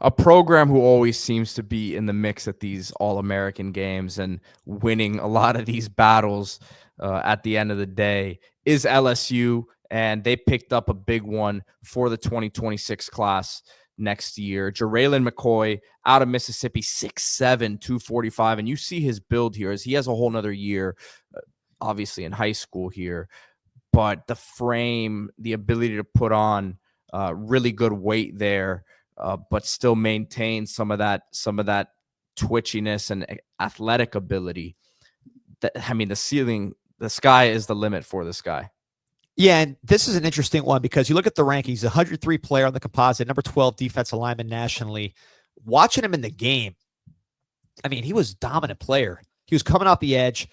a program who always seems to be in the mix at these All-American games and winning a lot of these battles at the end of the day is LSU, and they picked up a big one for the 2026 class next year. JaReylan McCoy out of Mississippi, 6'7", 245, and you see his build here as he has a whole nother year, obviously in high school here, but the frame, the ability to put on really good weight there, but still maintain some of that twitchiness and athletic ability. I mean, the sky is the limit for this guy. Yeah, and this is an interesting one because you look at the rankings, 103 player on the composite, number 12 defensive lineman nationally. Watching him in the game, I mean, he was a dominant player. He was coming off the edge,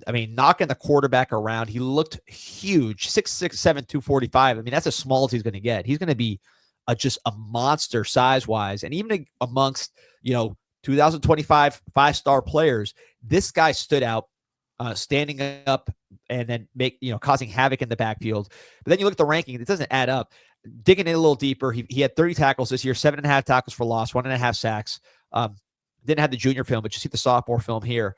I mean, knocking the quarterback around. He looked huge, 6'6", 245. I mean, that's as small as he's going to get. He's going to be just a monster size-wise. And even amongst, 2025 five-star players, this guy stood out, standing up and then causing havoc in the backfield. But then you look at the ranking, it doesn't add up. Digging in a little deeper, he had 30 tackles this year, 7.5 tackles for loss, 1.5 sacks. Didn't have the junior film, but you see the sophomore film here.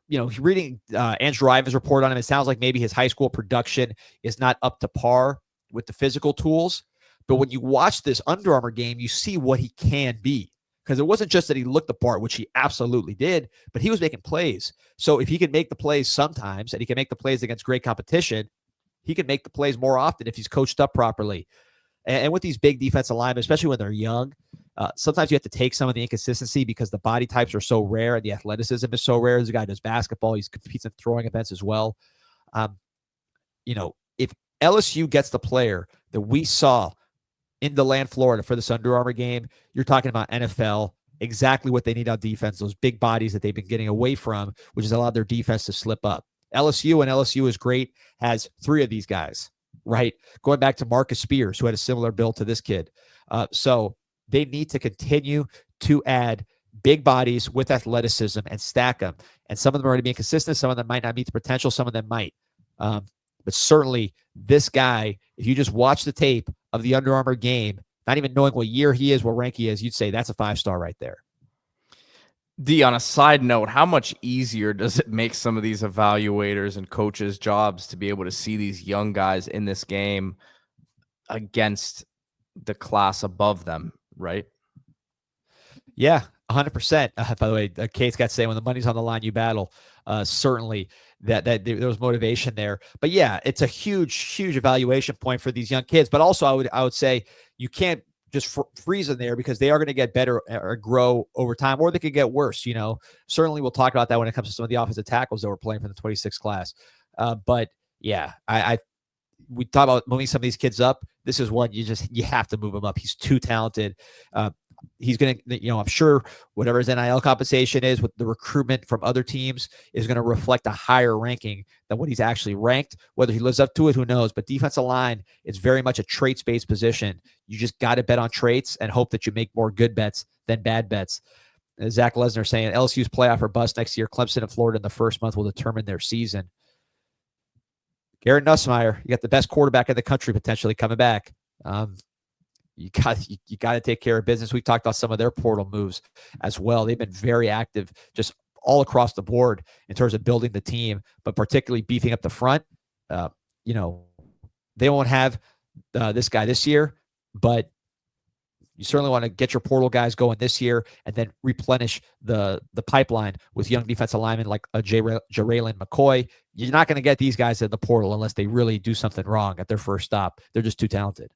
Reading Andrew Ivan's report on him, it sounds like maybe his high school production is not up to par with the physical tools. But when you watch this Under Armour game, you see what he can be. Because it wasn't just that he looked the part, which he absolutely did, but he was making plays. So if he can make the plays sometimes, and he can make the plays against great competition, he can make the plays more often if he's coached up properly. And with these big defensive linemen, especially when they're young, sometimes you have to take some of the inconsistency because the body types are so rare and the athleticism is so rare. This guy does basketball. He competes in throwing events as well. If LSU gets the player that we saw in DeLand, Florida for this Under Armour game, you're talking about NFL, exactly what they need on defense, those big bodies that they've been getting away from, which has allowed their defense to slip up. LSU is great, has 3 of these guys, right? Going back to Marcus Spears, who had a similar build to this kid. So they need to continue to add big bodies with athleticism and stack them. And some of them are going to be inconsistent. Some of them might not meet the potential. Some of them might. But certainly this guy, if you just watch the tape of the Under Armour game, not even knowing what year he is, what rank he is, you'd say that's a 5-star right there. D, on a side note, how much easier does it make some of these evaluators and coaches' jobs to be able to see these young guys in this game against the class above them, right? Yeah, 100%. By the way, Kate's got to say, when the money's on the line, you battle. Certainly that there was motivation there. But yeah, it's a huge evaluation point for these young kids. But also I would say you can't just freeze them there because they are going to get better or grow over time, or they could get worse. Certainly we'll talk about that when it comes to some of the offensive tackles that we're playing for the 26 class. But yeah, we talk about moving some of these kids up. This is one you have to move him up. He's too talented. He's going to, I'm sure whatever his NIL compensation is with the recruitment from other teams is going to reflect a higher ranking than what he's actually ranked. Whether he lives up to it, who knows? But defensive line, it's very much a traits-based position. You just got to bet on traits and hope that you make more good bets than bad bets. Zach Lesnar saying LSU's playoff or bust next year. Clemson and Florida in the first month will determine their season. Garrett Nussmeier, you got the best quarterback in the country potentially coming back. You got to take care of business. We talked about some of their portal moves as well. They've been very active just all across the board in terms of building the team, but particularly beefing up the front. They won't have this guy this year, but you certainly want to get your portal guys going this year and then replenish the pipeline with young defensive linemen like JaReylan McCoy. You're not going to get these guys in the portal unless they really do something wrong at their first stop. They're just too talented.